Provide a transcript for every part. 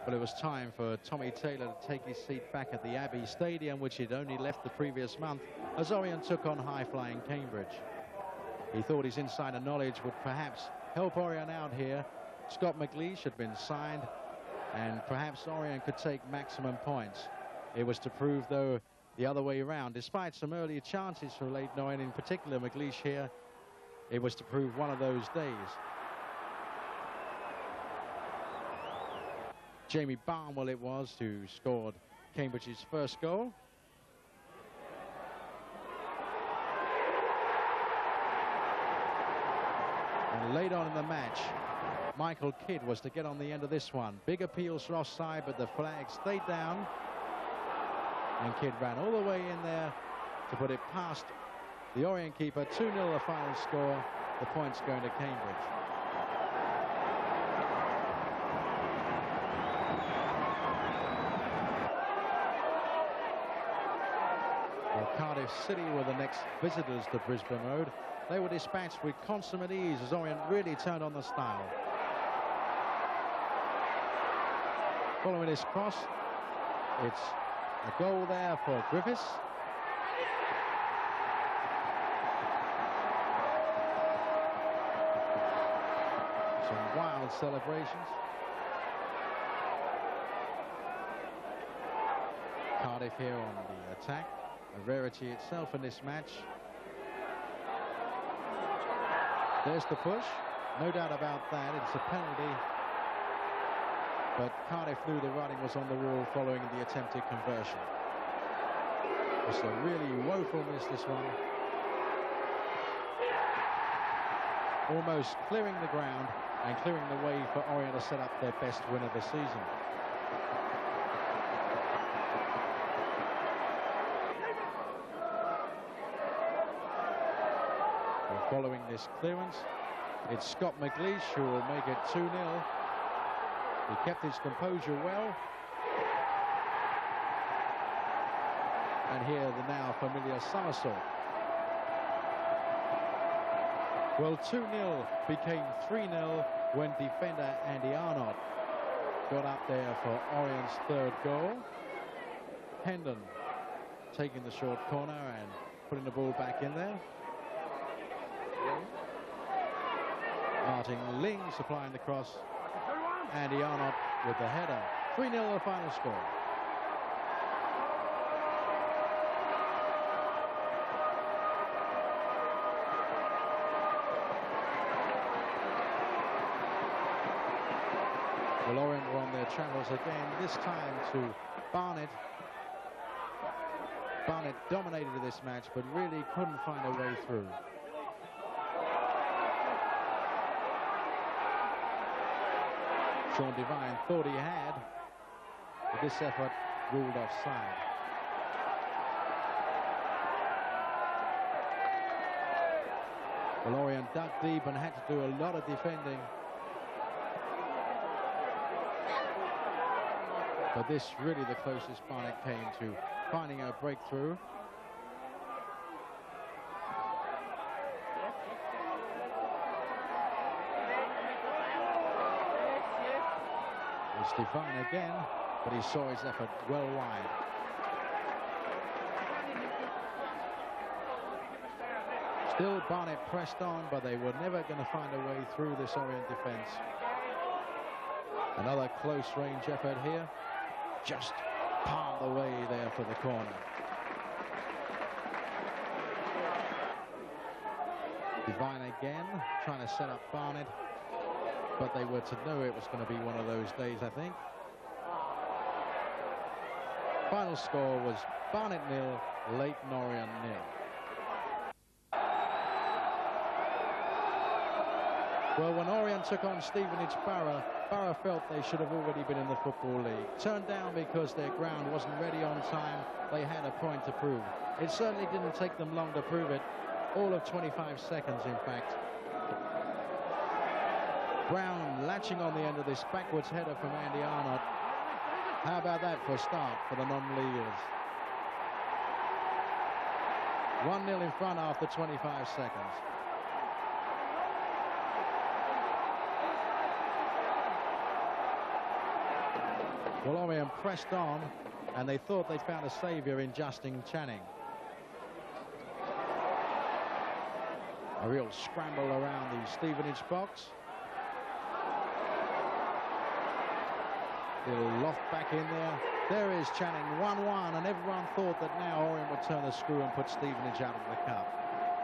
Well, it was time for Tommy Taylor to take his seat back at the Abbey Stadium, which he'd only left the previous month, as Orient took on high-flying Cambridge. He thought his insider knowledge would perhaps help Orient out here. Scott McLeish had been signed, and perhaps Orient could take maximum points. It was to prove, though, the other way around. Despite some earlier chances for Leyton Orient, in particular McLeish here, it was to prove one of those days. Jamie Barnwell it was who scored Cambridge's first goal. And late on in the match, Michael Kidd was to get on the end of this one. Big appeals for offside, but the flag stayed down. And Kidd ran all the way in there to put it past the Orient keeper. 2-0 the final score. The points going to Cambridge. Well, Cardiff City were the next visitors to Brisbane Road. They were dispatched with consummate ease as Orient really turned on the style. Following this cross, it's a goal there for Griffiths. Some wild celebrations. Cardiff here on the attack. A rarity itself in this match. There's the push. No doubt about that. It's a penalty. But Cardiff knew the writing was on the wall following the attempted conversion. It's a really woeful miss, this one. Almost clearing the ground and clearing the way for Orient to set up their best win of the season. And following this clearance, it's Scott McLeish who will make it 2-0. He kept his composure well. And here the now familiar somersault. Well, 2-0 became 3-0 when defender Andy Arnott got up there for Orient's third goal. Hendon taking the short corner and putting the ball back in there. Martin Ling supplying the cross. Andy Arnott with the header. 3-0 the final score. Well, Orient were on their travels again, this time to Barnet. Barnet dominated this match, but really couldn't find a way through. Sean Devine thought he had, but this effort ruled offside. Well, Orient dug deep and had to do a lot of defending. But this really the closest Barnet came to finding a breakthrough. It's Devine again, but he saw his effort well wide. Still Barnet pressed on, but they were never going to find a way through this Orient defence. Another close range effort here. Just palmed away there for the corner. Devine again, trying to set up Barnet, but they were to know it was going to be one of those days, I think. Final score was Barnet 0, Leyton Orient 0. Well, when Orient took on Stevenage Borough, Borough felt they should have already been in the Football League. Turned down because their ground wasn't ready on time. They had a point to prove. It certainly didn't take them long to prove it. All of 25 seconds, in fact. Brown latching on the end of this backwards header from Andy Arnott. How about that for a start for the non-leaguers? 1-0 in front after 25 seconds. Well, Orient pressed on, and they thought they'd found a saviour in Justin Channing. A real scramble around the Stevenage box. Little loft back in there. There is Channing, 1-1, and everyone thought that now Orient would turn the screw and put Stevenage out of the cup.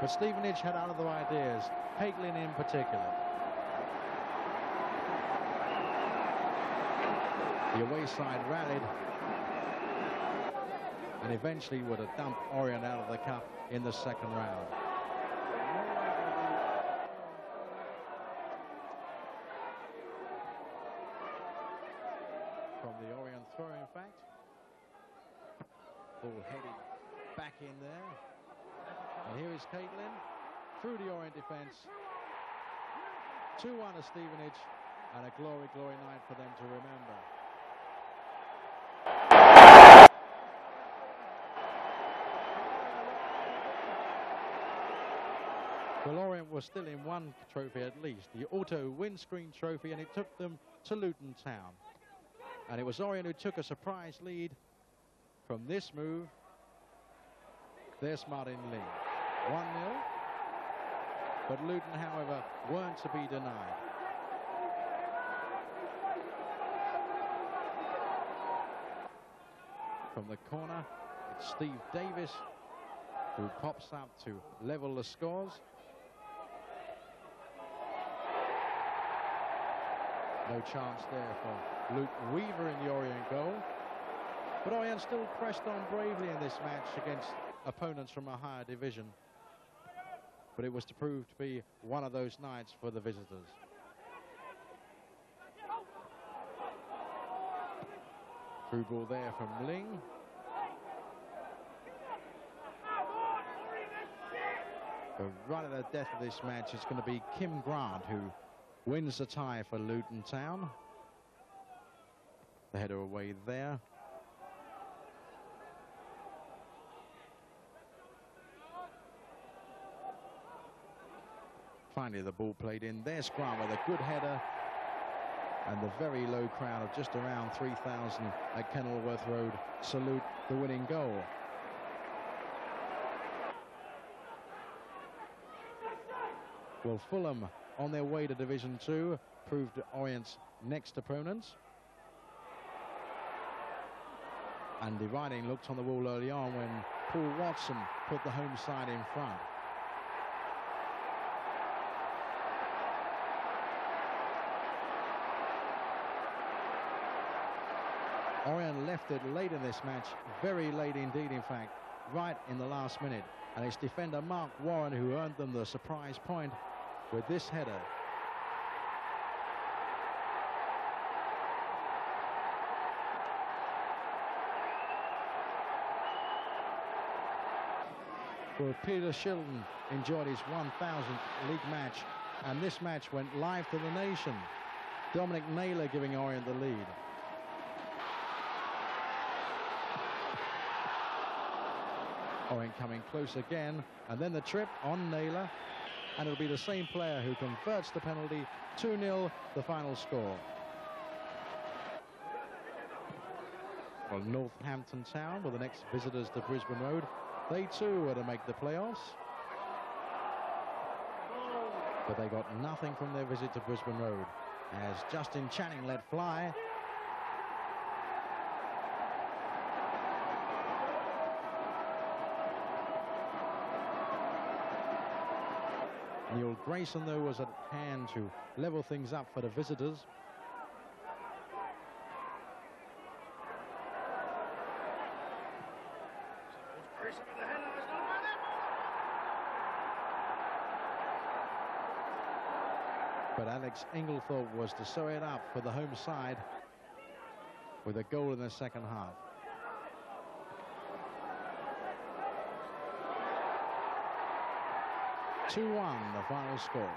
But Stevenage had other ideas, Caitlin in particular. The away side rallied and eventually would have dumped Orient out of the cup in the second round. From the Orient throw, in fact. Ball headed back in there. And here is Caitlin through the Orient defence. 2-1 to Stevenage, and a glory, glory night for them to remember. Well, Orient was still in one trophy at least, the auto windscreen trophy, and it took them to Luton Town. And it was Orient who took a surprise lead from this move. There's Martin Lee. 1-0. But Luton, however, weren't to be denied. From the corner, it's Steve Davis who pops up to level the scores. No chance there for Luke Weaver in the Orient goal. But Orient still pressed on bravely in this match against opponents from a higher division. But it was to prove to be one of those nights for the visitors. Through ball there from Ling. But right at the death of this match, it's going to be Kim Grant who wins the tie for Luton Town. The header away there. Finally, the ball played in. There's Grant with a good header. And the very low crowd of just around 3,000 at Kenilworth Road salute the winning goal. Well, Fulham, on their way to Division 2, proved Orient's next opponents. Andy Riding looked on the wall early on when Paul Watson put the home side in front. Orient left it late in this match, very late indeed, in fact, right in the last minute. And it's defender Mark Warren who earned them the surprise point with this header. Well, Peter Shilton enjoyed his 1,000th league match, and this match went live to the nation. Dominic Naylor giving Orient the lead. Orient coming close again, and then the trip on Naylor, and it'll be the same player who converts the penalty. 2-0 the final score. Well, Northampton Town were the next visitors to Brisbane Road. They too were to make the playoffs, but they got nothing from their visit to Brisbane Road as Justin Channing let fly. Neil Grayson, though, was at hand to level things up for the visitors. But Alex Inglethorpe was to sew it up for the home side with a goal in the second half. The final score.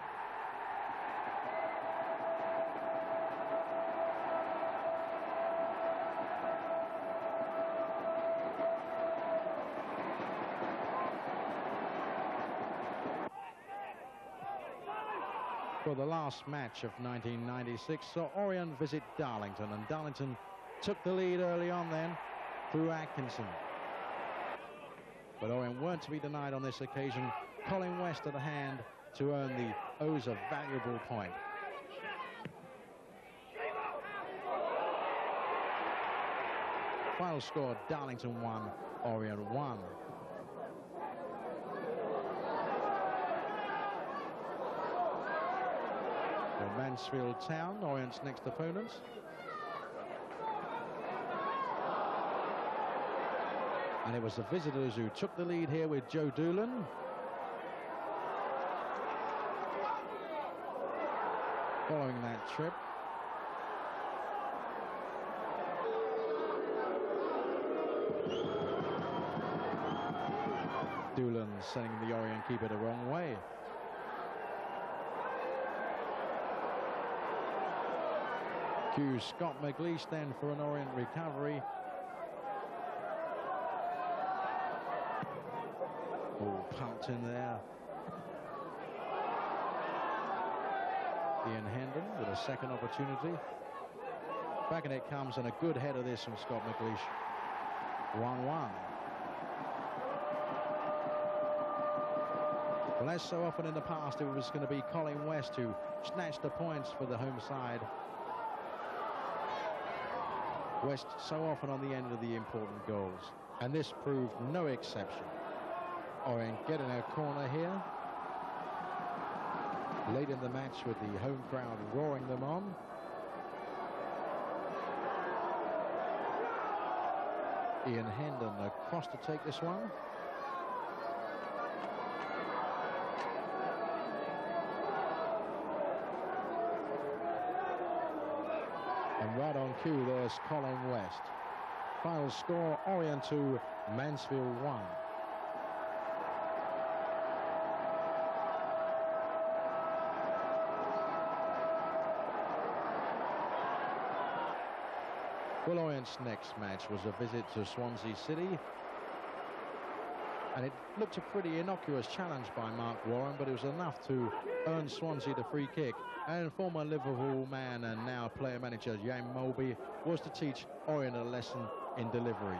For the last match of 1996 saw Orient visit Darlington, and Darlington took the lead early on then through Atkinson. But Orient weren't to be denied on this occasion. Colin West at the hand to earn the O's a valuable point. Final score, Darlington 1, Orient 1. For Mansfield Town, Orient's next opponents. And it was the visitors who took the lead here with Joe Doolan. Following that trip. Doolan sending the Orient keeper the wrong way. Cue Scott McLeish then for an Orient recovery. Ball pumped in there. Ian Hendon with a second opportunity. Back and it comes, and a good header this from Scott McLeish. 1-1. Well, as so often in the past, it was going to be Colin West who snatched the points for the home side. West so often on the end of the important goals, and this proved no exception. Orient getting a corner here. Late in the match with the home crowd roaring them on. Ian Hendon across to take this one. And right on cue, there's Colin West. Final score, Orient 2, Mansfield 1. Well, Orient's next match was a visit to Swansea City. And it looked a pretty innocuous challenge by Mark Warren, but it was enough to earn Swansea the free kick. And former Liverpool man and now player manager Jan Molby was to teach Orient a lesson in delivery.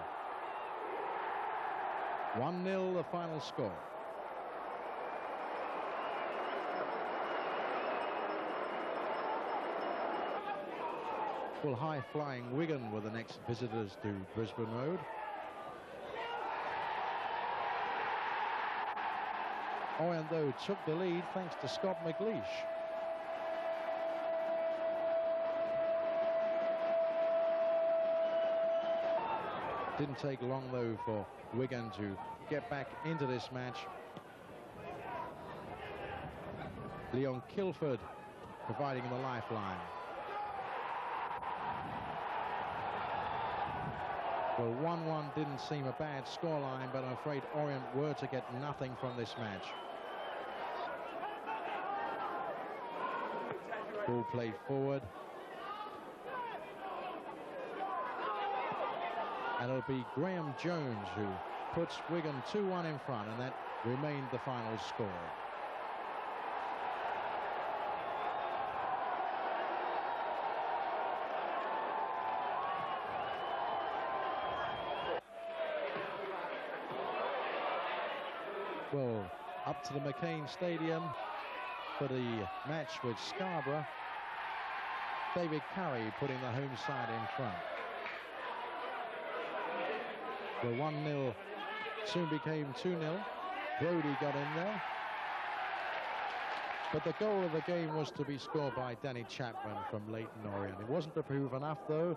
1-0 the final score. Well, high-flying Wigan were the next visitors to Brisbane Road. Orient, though, took the lead thanks to Scott McLeish. Didn't take long, though, for Wigan to get back into this match. Leon Kilford providing the lifeline. Well, 1-1 didn't seem a bad scoreline, but I'm afraid Orient were to get nothing from this match. Ball played forward. And it'll be Graham Jones who puts Wigan 2-1 in front, and that remained the final score. Well, up to the McCain Stadium for the match with Scarborough. David Curry putting the home side in front. Well, 1-0 soon became 2-0. Brodie got in there. But the goal of the game was to be scored by Danny Chapman from Leyton Orient. It wasn't to prove enough, though.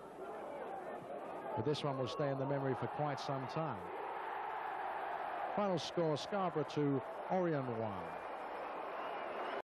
But this one will stay in the memory for quite some time. Final score, Scarborough 2, Orient 1.